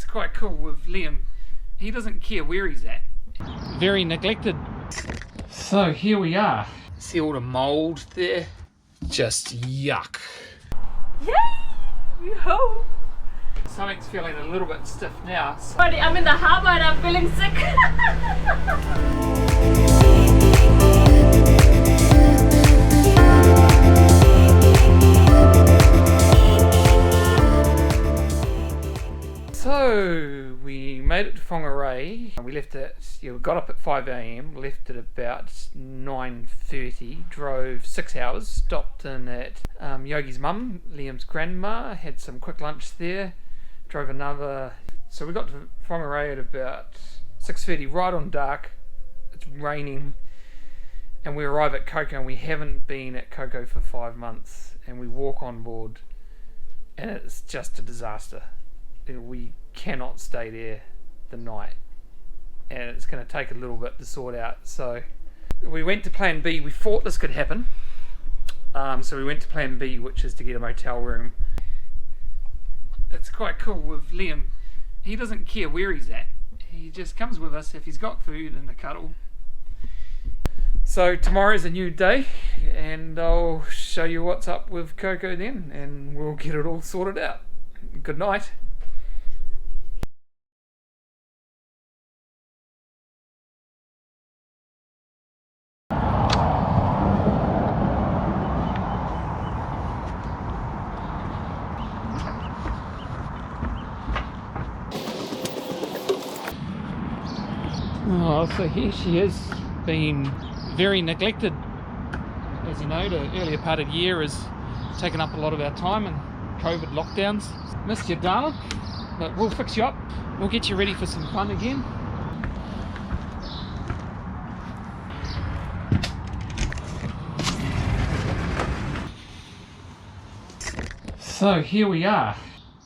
It's quite cool with Liam. He doesn't care where he's at. Very neglected. So here we are. See all the mould there? Just yuck. Yay! Yo! Something's feeling a little bit stiff now. So I'm in the harbour and I'm feeling sick. So we made it to Whangarei. We left at, we got up at 5 AM, left at about 9:30, drove 6 hours, stopped in at Yogi's mum, Liam's grandma, had some quick lunch there, drove another. So we got to Whangarei at about 6:30, right on dark. It's raining, and we arrive at Coco, and we haven't been at Coco for 5 months, and we walk on board, and it's just a disaster. We cannot stay there the night, and it's going to take a little bit to sort out. So we went to plan B. We thought this could happen, so we went to plan B, which is to get a motel room. It's quite cool with Liam. He doesn't care where he's at. He just comes with us if he's got food and a cuddle. So tomorrow's a new day, and I'll show you what's up with Coco then, and we'll get it all sorted out. Good night. Oh, so here she is, been very neglected. As you know, the earlier part of the year has taken up a lot of our time and COVID lockdowns. Missed you, darling, but we'll fix you up. We'll get you ready for some fun again. So here we are.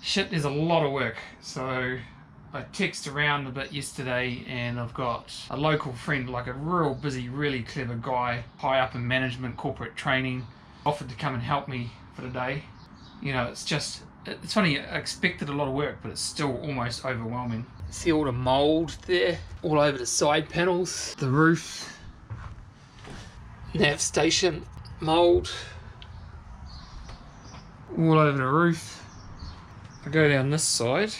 Shit, there's a lot of work. So I texted around a bit yesterday, and I've got a local friend, like a real busy, really clever guy, high up in management, corporate training, offered to come and help me for the day. You know, it's funny, I expected a lot of work, but it's still almost overwhelming. See all the mould there, all over the side panels, the roof, nav station, mould, all over the roof. I go down this side.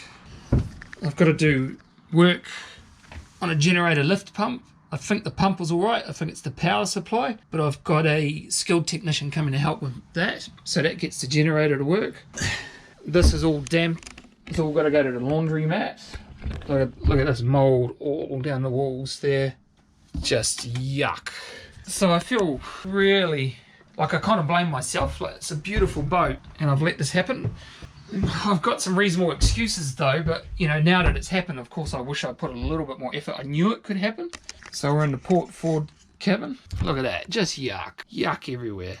I've got to do work on a generator lift pump. I think the pump was alright, I think it's the power supply, but I've got a skilled technician coming to help with that, so that gets the generator to work. This is all damp, it's all got to go to the laundry mat. Look at this mould all down the walls there, just yuck. So I feel really like I kind of blame myself. Like, it's a beautiful boat and I've let this happen. I've got some reasonable excuses though, but you know, now that it's happened, of course I wish I put a little bit more effort. I knew it could happen. So we're in the port forward cabin. Look at that, just yuck everywhere.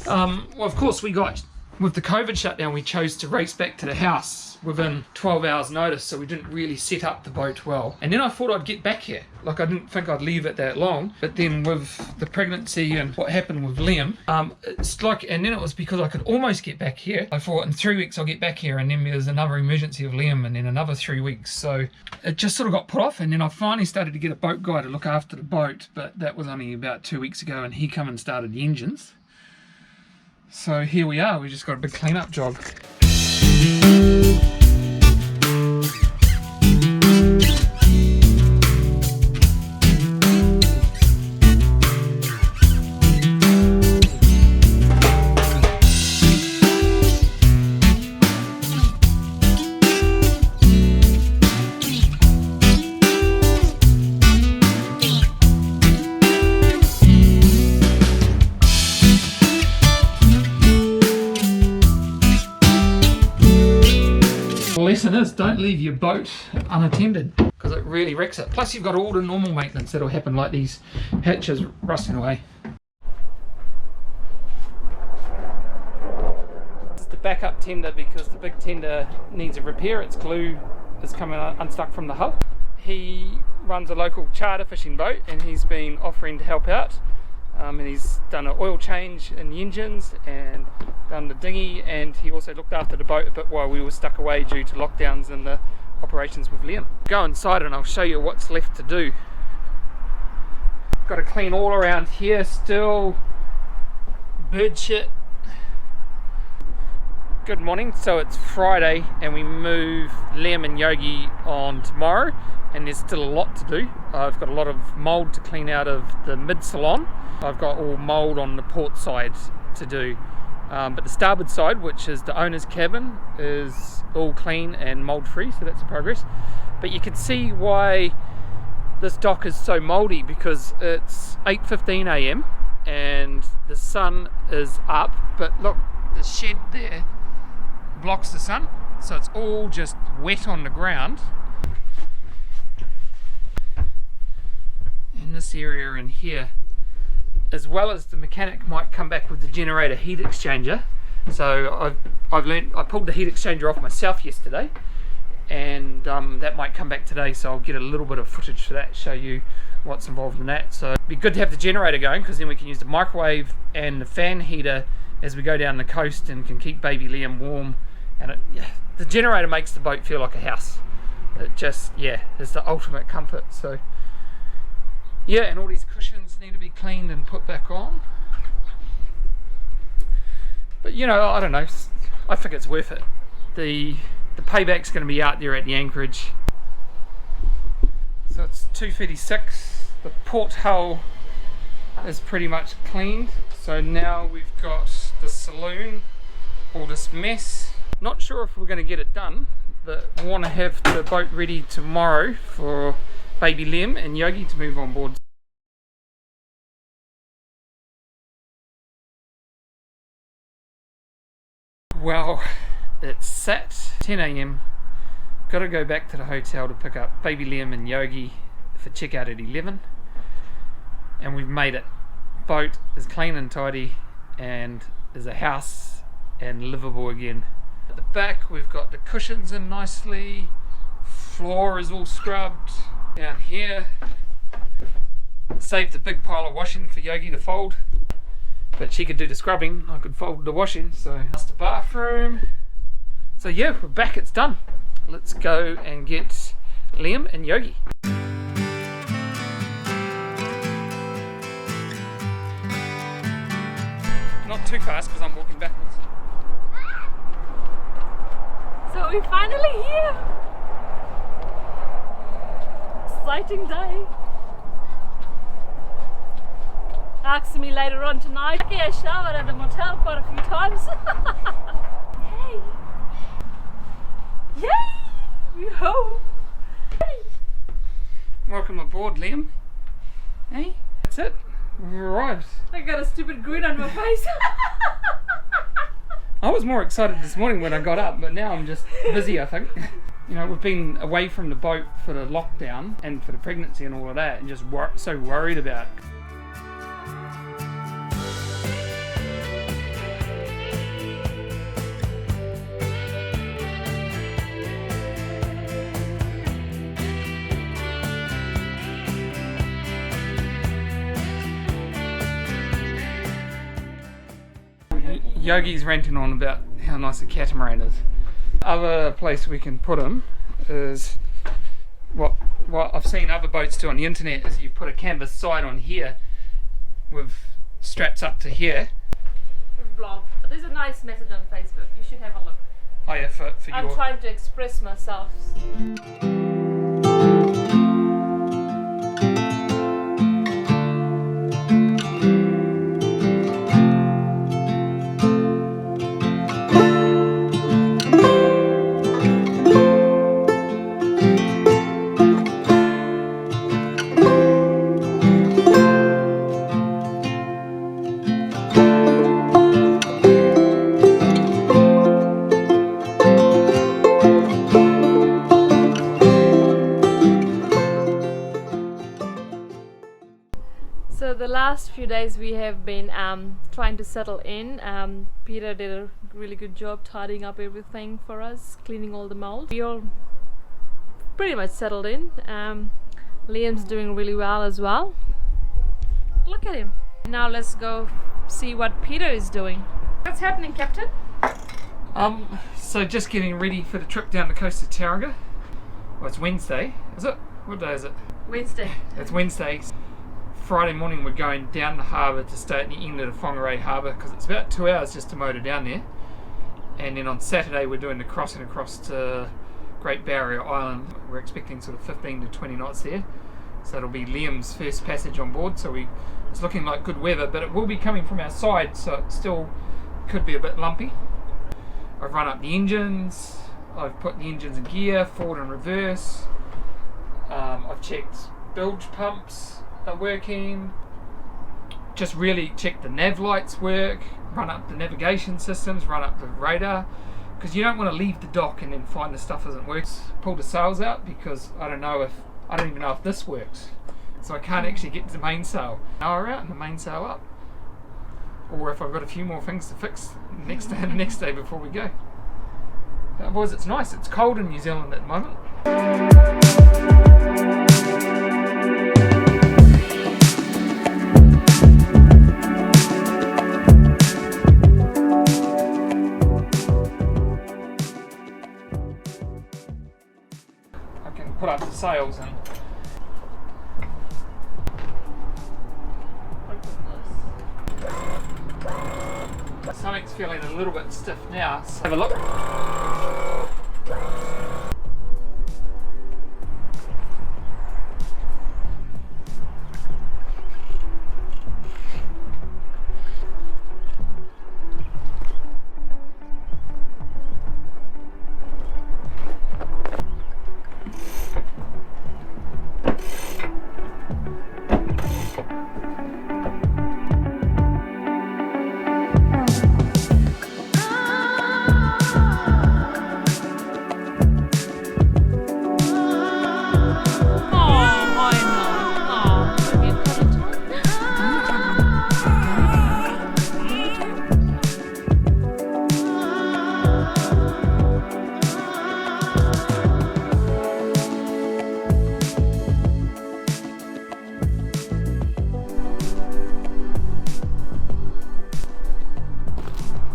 Well, of course we got, with the COVID shutdown, we chose to race back to the house within 12 hours notice, so we didn't really set up the boat well. And then I thought I'd get back here. Like, I didn't think I'd leave it that long, but then with the pregnancy and what happened with Liam, it's like, and then it was because I could almost get back here. I thought in 3 weeks I'll get back here, and then there's another emergency of Liam, and then another 3 weeks. So it just sort of got put off, and then I finally started to get a boat guy to look after the boat, but that was only about 2 weeks ago, and he come and started the engines. So here we are, we just got a big clean-up job. Lesson is, don't leave your boat unattended because it really wrecks it. Plus you've got all the normal maintenance that'll happen, like these hatches rusting away. This is the backup tender because the big tender needs a repair. Its glue is coming unstuck from the hull. He runs a local charter fishing boat and he's been offering to help out. And he's done an oil change in the engines and done the dinghy, and he also looked after the boat a bit while we were stuck away due to lockdowns in the operations with Liam. Go inside and I'll show you what's left to do. Got to clean all around here still. Bird shit. Good morning. So it's Friday and we move Liam and Yogi on tomorrow, and there's still a lot to do. I've got a lot of mould to clean out of the mid-salon. I've got all mould on the port side to do. But the starboard side, which is the owner's cabin, is all clean and mould free, so that's a progress. But you can see why this dock is so mouldy, because it's 8:15 a.m. and the sun is up, but look, the shed there blocks the sun, so it's all just wet on the ground. In this area in here, as well as the mechanic might come back with the generator heat exchanger. So I've learned, I pulled the heat exchanger off myself yesterday, and that might come back today, so I'll get a little bit of footage for that, show you what's involved in that. So it'd be good to have the generator going, because then we can use the microwave and the fan heater as we go down the coast and can keep baby Liam warm. And the generator makes the boat feel like a house. It just, is the ultimate comfort. So yeah, and all these cushions need to be cleaned and put back on. But you know, I don't know, I think it's worth it. The payback's going to be out there at the anchorage. So it's 2:36. The port hull is pretty much cleaned. So now we've got the saloon, all this mess. Not sure if we're going to get it done, but we want to have the boat ready tomorrow for baby Liam and Yogi to move on board. Well, it's sat 10 a.m. Got to go back to the hotel to pick up baby Liam and Yogi for checkout at 11, and we've made it. Boat is clean and tidy and is a house and livable again. At the back we've got the cushions in nicely, floor is all scrubbed. Down here, saved a big pile of washing for Yogi to fold, but she could do the scrubbing, I could fold the washing. So that's the bathroom. So yeah, we're back, it's done. Let's go and get Liam and Yogi. Not too fast because I'm walking backwards. So we're finally here. Exciting day. Ask me later on tonight. Okay, I showered at the motel quite a few times. Hey! Yay! We home! Hey! Welcome aboard, Liam. Hey, that's it. We've arrived. I got a stupid grin on my face. I was more excited this morning when I got up, but now I'm just busy, I think. You know, we've been away from the boat for the lockdown and for the pregnancy and all of that, and just so worried about. Yogi's ranting on about how nice a catamaran is. Other place we can put him is what I've seen other boats do on the internet, is you put a canvas side on here with straps up to here. Vlog. There's a nice message on Facebook. You should have a look. Oh yeah, for I'm your... trying to express myself. So the last few days we have been trying to settle in. Peter did a really good job tidying up everything for us, cleaning all the mold. We all pretty much settled in. Liam's doing really well as well. Look at him. Now let's go see what Peter is doing. What's happening, Captain? So just getting ready for the trip down the coast of Tauranga. Well, it's Wednesday, is it? What day is it? Wednesday. It's Wednesday. Friday morning we're going down the harbour to stay at the end of the Whangarei harbour because it's about 2 hours just to motor down there. And then on Saturday we're doing the crossing across to Great Barrier Island. We're expecting sort of 15 to 20 knots there. So it'll be Liam's first passage on board. So it's looking like good weather, but it will be coming from our side, so it still could be a bit lumpy. I've run up the engines. I've put the engines in gear, forward and reverse. I've checked bilge pumps are working. Just really checked the nav lights work. Run up the navigation systems, run up the radar. Because you don't want to leave the dock and then find the stuff doesn't work. Pull the sails out because I don't even know if this works. So I can't actually get the mainsail power out and the mainsail up. Or if I've got a few more things to fix next day before we go. Otherwise it's nice. It's cold in New Zealand at the moment. I can put up the sails and something's feeling a little bit stiff now, so have a look.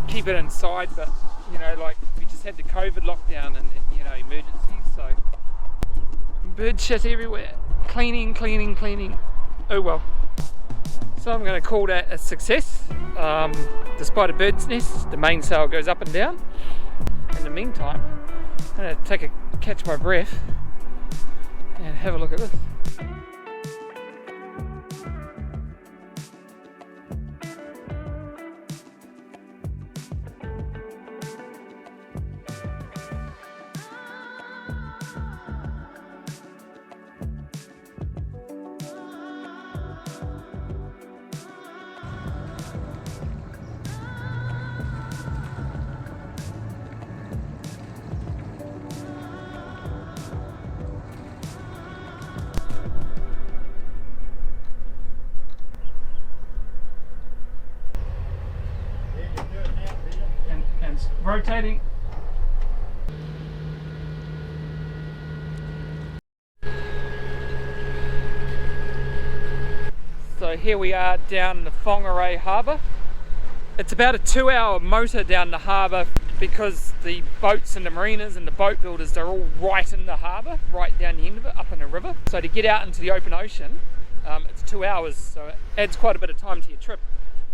Keep it inside, but like we just had the COVID lockdown and emergencies, so bird shit everywhere. Cleaning. Oh well. So I'm going to call that a success. Despite a bird's nest, the mainsail goes up and down. In the meantime, I'm going to catch my breath and have a look at this. Rotating. So here we are down the Whangarei harbour. It's about a 2-hour motor down the harbour because the boats and the marinas and the boat builders, they're all right in the harbour, right down the end of it, up in the river. So to get out into the open ocean, it's 2 hours, so it adds quite a bit of time to your trip.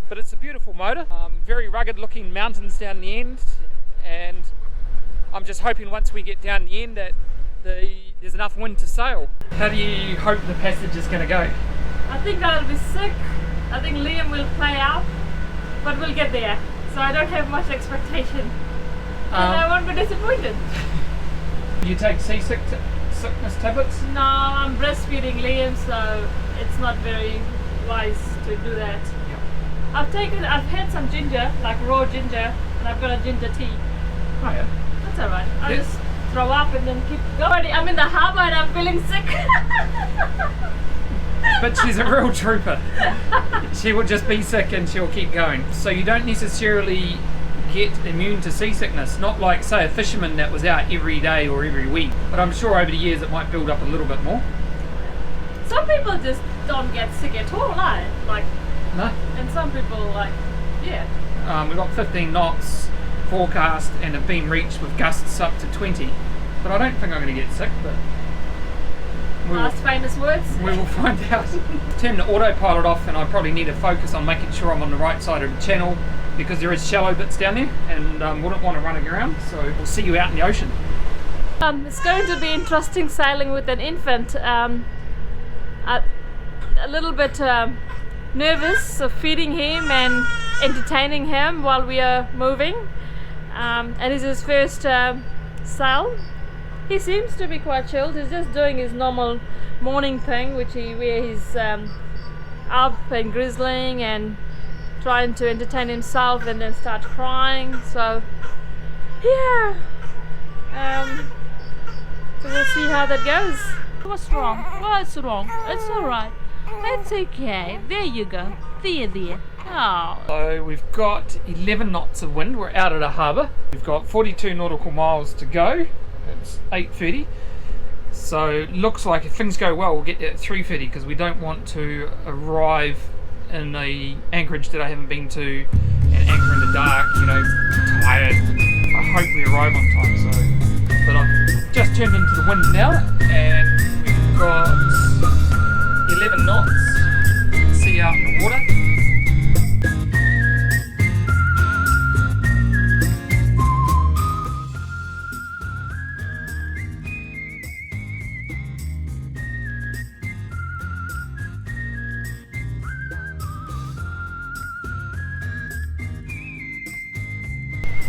But it's a beautiful motor, very rugged looking mountains down the end, and I'm just hoping once we get down the end that there's enough wind to sail. How do you hope the passage is going to go? I think I'll be sick. I think Liam will play out, but we'll get there. So I don't have much expectation. And I won't be disappointed. You take sickness tablets? No, I'm breastfeeding Liam, so it's not very wise to do that. Yep. I've had some ginger, like raw ginger, and I've got a ginger tea. Oh yeah. That's alright. I'll just throw up and then keep going. I'm in the harbour and I'm feeling sick. But she's a real trooper. She will just be sick and she'll keep going. So you don't necessarily get immune to seasickness, not like say a fisherman that was out every day or every week, but I'm sure over the years it might build up a little bit more. Some people just don't get sick at all, like no. And some people yeah. We've got 15 knots forecast and have been reached with gusts up to 20, but I don't think I'm going to get sick, but Last famous words? We will find out. Turn the autopilot off, and I probably need to focus on making sure I'm on the right side of the channel because there is shallow bits down there and wouldn't want to run around. So we'll see you out in the ocean. It's going to be interesting sailing with an infant. A little bit nervous of feeding him and entertaining him while we are moving. And it's his first sail. He seems to be quite chilled. He's just doing his normal morning thing, where he's up and grizzling and trying to entertain himself and then start crying. So yeah, so we'll see how that goes. What's wrong? What's wrong? It's alright. It's okay. There you go. There. Oh. So we've got 11 knots of wind. We're out at a harbour. We've got 42 nautical miles to go. It's 8:30. So looks like if things go well, we'll get there at 3:30 because we don't want to arrive in a anchorage that I haven't been to and anchor in the dark, tired. I hope we arrive on time. But I've just turned into the wind now and we've got 11 knots. You can see out in the water.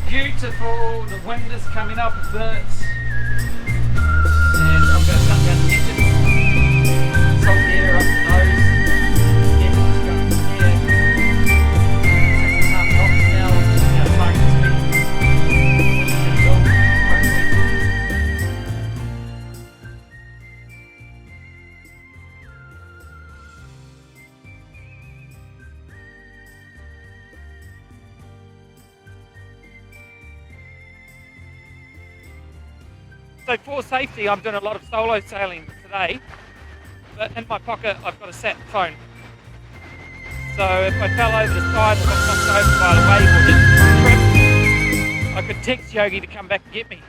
Beautiful, the wind is coming up a bit, and I'm going to shut down the engine, salt the air up the nose, engine's going to here, 6.5 knots now, which is our target speed, which is going to go, hopefully. So for safety, I'm doing a lot of solo sailing today, but in my pocket I've got a sat phone. So if I fell over the side and got knocked over by the wave or just tripped, I could text Yogi to come back and get me.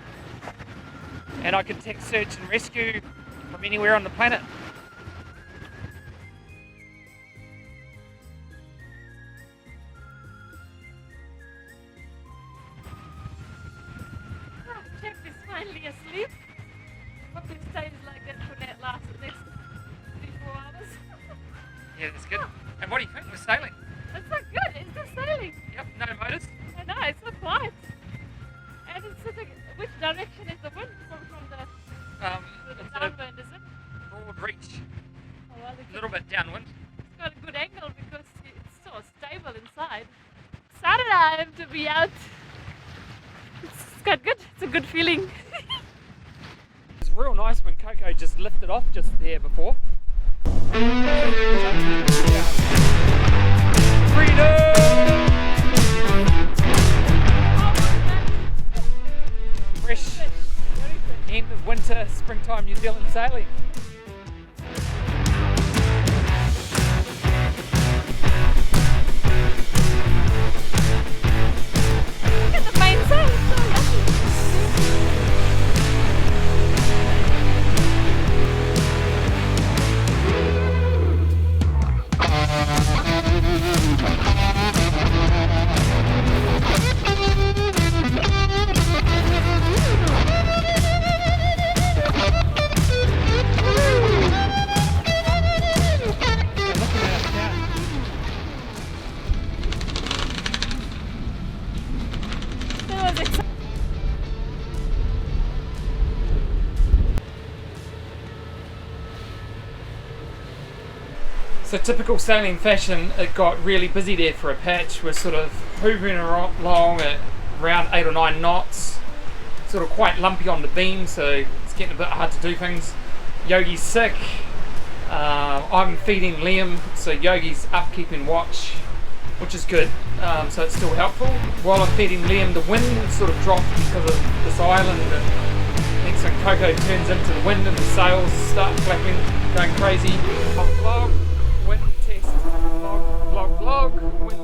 And I could text search and rescue from anywhere on the planet. Jeff is finally asleep. Hope it stays like that for the next 3-4 hours. Yeah, that's good. And what do you think? We're sailing. It's so good. It's just sailing. Yep, no motors. I know, it's so quiet. And it's such a... Which direction is the wind from the It's downwind, is it? a broad reach, Oh, well, a little bit downwind. it's got a good angle because it's so stable inside. Excited I am to be out. It's quite good. It's a good feeling. It's real nice when Coco just lifted off just there before. Freedom! Fresh end of winter, springtime New Zealand sailing. Look at the main sail. It's so lovely. So typical sailing fashion, it got really busy there for a patch. We're sort of hoovering along at around 8 or 9 knots, sort of quite lumpy on the beam, so it's getting a bit hard to do things. Yogi's sick, I'm feeding Liam, so Yogi's up keeping watch, which is good, so it's still helpful. While I'm feeding Liam, the wind sort of dropped because of this island, and next thing Coco turns into the wind and the sails start flapping, going crazy. Vlog, wind test, vlog, wind.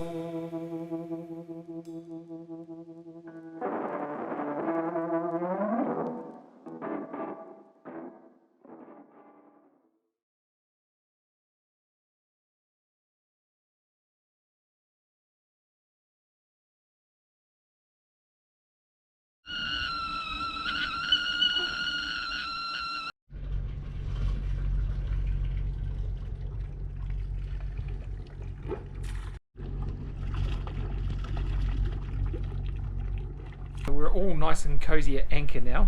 we're all nice and cozy at anchor now.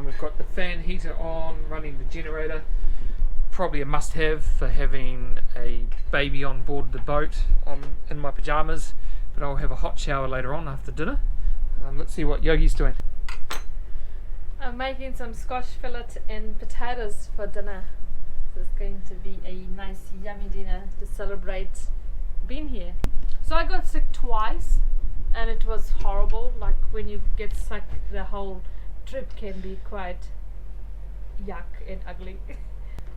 We've got the fan heater on, running the generator. Probably a must-have for having a baby on board the boat. I'm in my pajamas, but I'll have a hot shower later on after dinner. Let's see what Yogi's doing. I'm making some Scotch fillet and potatoes for dinner. So it's going to be a nice yummy dinner to celebrate being here. So I got sick twice and it was horrible. Like when you get sick, the whole trip can be quite yuck and ugly.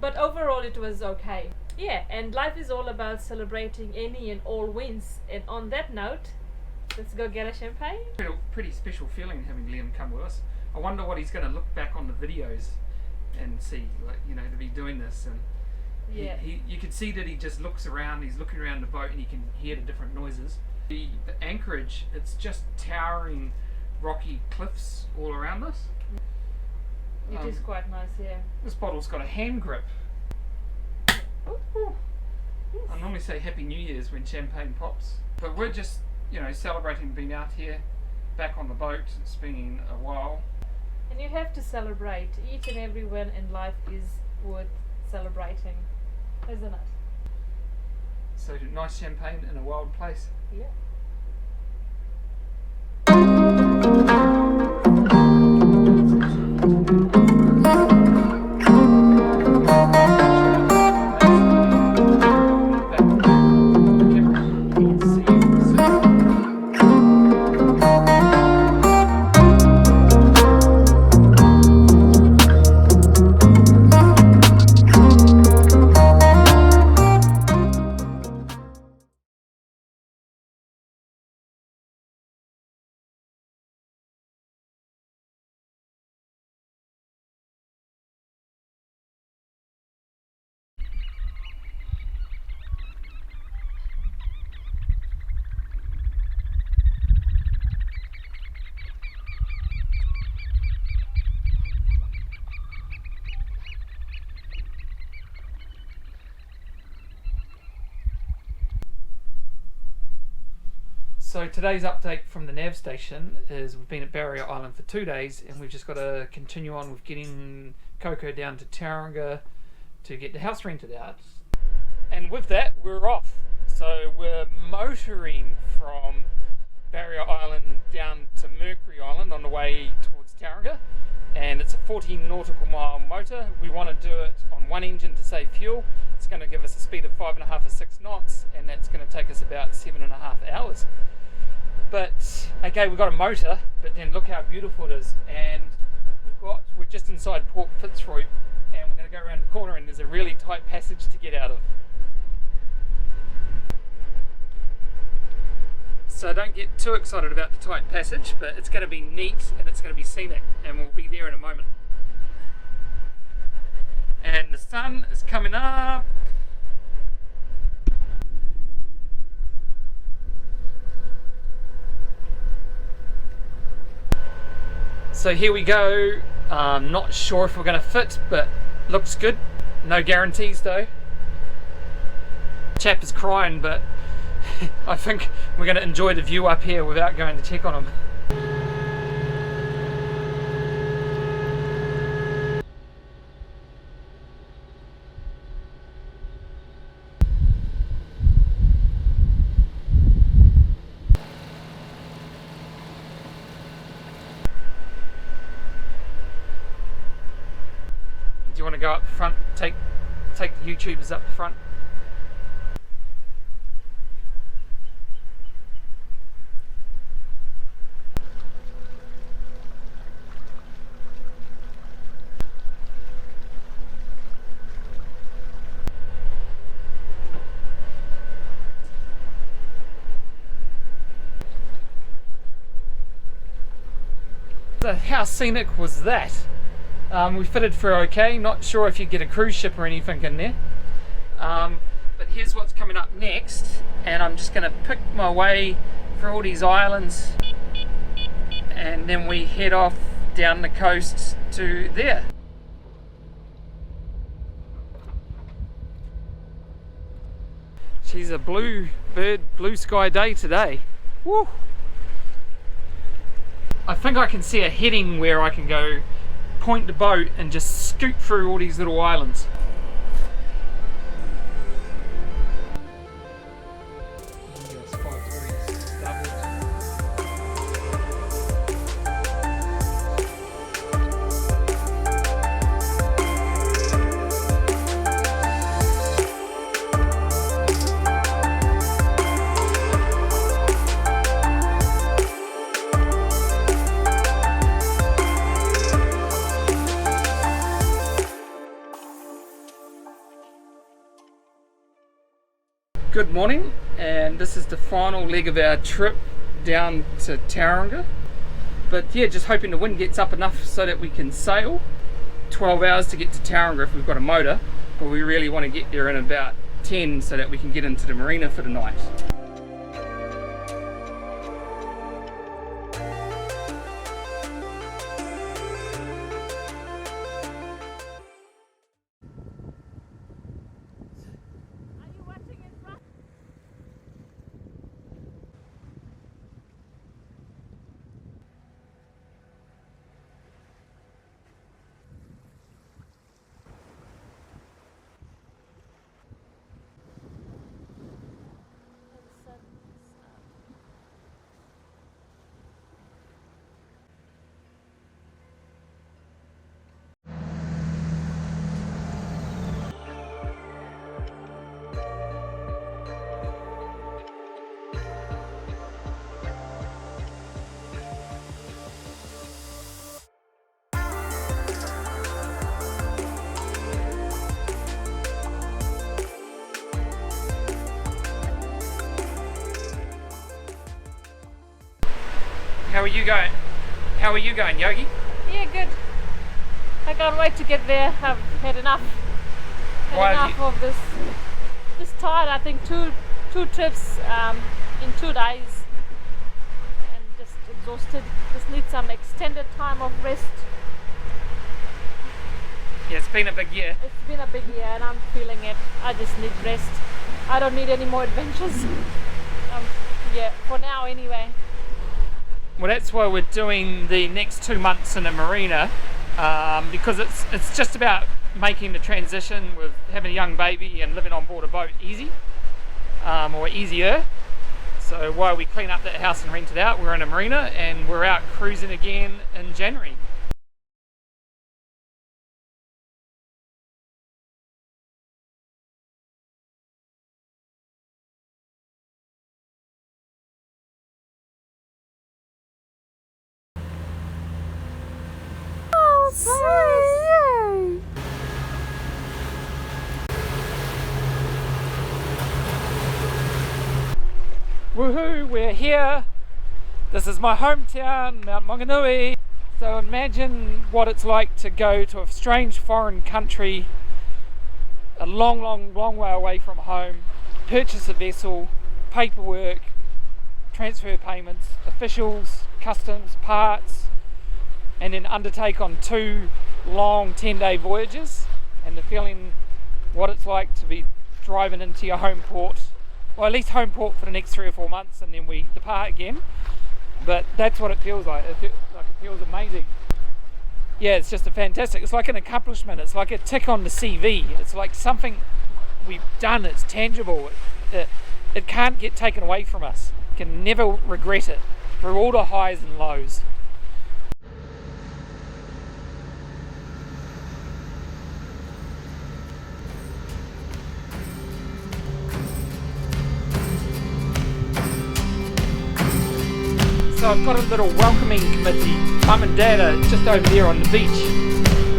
But overall it was okay. Yeah, and life is all about celebrating any and all wins. And on that note, let's go get a champagne. Pretty special feeling having Liam come with us. I wonder what he's going to look back on the videos and see, like, you know, to be doing this. And Yeah. you can see that he just looks around, he's looking around the boat and you can hear the different noises. The anchorage, it's just towering rocky cliffs all around us. It is quite nice, yeah. This bottle's got a hand grip. Ooh. I normally say Happy New Year's when champagne pops. But we're just, you know, celebrating being out here, back on the boat. It's been a while. And you have to celebrate. Each and every win in life is worth celebrating, isn't it? So nice champagne in a wild place. Yeah. So today's update from the nav station is we've been at Barrier Island for 2 days and we've just got to continue on with getting Coco down to Tauranga to get the house rented out. And with that, we're off. So we're motoring from Barrier Island down to Mercury Island on the way towards Tauranga, and it's a 14 nautical mile motor. We want to do it on one engine to save fuel. It's going to give us a speed of 5.5 or 6 knots, and that's going to take us about 7.5 hours. But okay, we've got a motor, but then look how beautiful it is. And we're just inside Port Fitzroy, and we're going to go around the corner, and there's a really tight passage to get out of. So don't get too excited about the tight passage, but it's going to be neat and it's going to be scenic, and we'll be there in a moment. And the sun is coming up. So here we go. Not sure if we're going to fit, but looks good. No guarantees though. Chap is crying, but I think we're going to enjoy the view up here without going to check on him. Do you want to go up front? Take the YouTubers up the front. So how scenic was that? We fitted through okay, not sure if you get a cruise ship or anything in there. But here's what's coming up next, and I'm just going to pick my way through all these islands, and then we head off down the coast to there. She's a blue bird, blue sky day today. Woo! I think I can see a heading where I can go point the boat and just scoot through all these little islands. Good morning, and this is the final leg of our trip down to Tauranga. But yeah, just hoping the wind gets up enough so that we can sail. 12 hours to get to Tauranga if we've got a motor, but we really want to get there in about 10 so that we can get into the marina for the night. How are you going? How are you going, Yogi? Yeah, good. I can't wait to get there. I've had enough. Of this. Just tired. I think two trips in 2 days, and just exhausted. Just need some extended time of rest. Yeah, it's been a big year. It's been a big year, and I'm feeling it. I just need rest. I don't need any more adventures. Yeah, for now anyway. Well, that's why we're doing the next 2 months in the marina, because it's just about making the transition with having a young baby and living on board a boat easy, or easier. So while we clean up that house and rent it out, we're in a marina and we're out cruising again in January. Woohoo, we're here. This is my hometown, Mount Maunganui. So imagine what it's like to go to a strange foreign country, a long way away from home, purchase a vessel, paperwork, transfer payments, officials, customs, parts, and then undertake on 2 long 10-day voyages, and the feeling what it's like to be driving into your home port, well, at least home port for the next 3 or 4 months, and then we depart again. But that's what it feels like. It feels amazing. Yeah, it's just it's like an accomplishment. It's like a tick on the CV. It's like something we've done. It's tangible. It can't get taken away from us. You can never regret it through all the highs and lows. So I've got a little welcoming committee. Mum and Dad are just over there on the beach,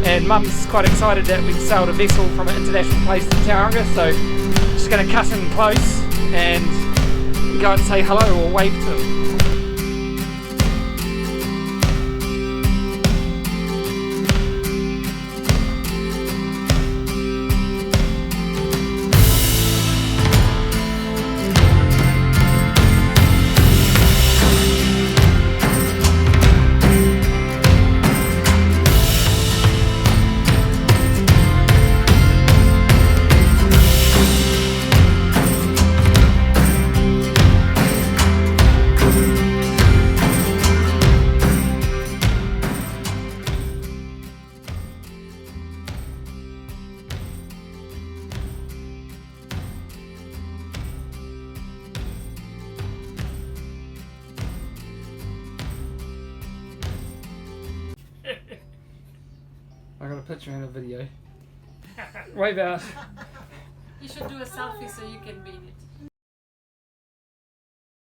and Mum's quite excited that we sailed a vessel from an international place to Tauranga, so just going to cut in close and go and say hello or wave to them. I got a picture and a video. Wave out. You should do a selfie so you can be in it.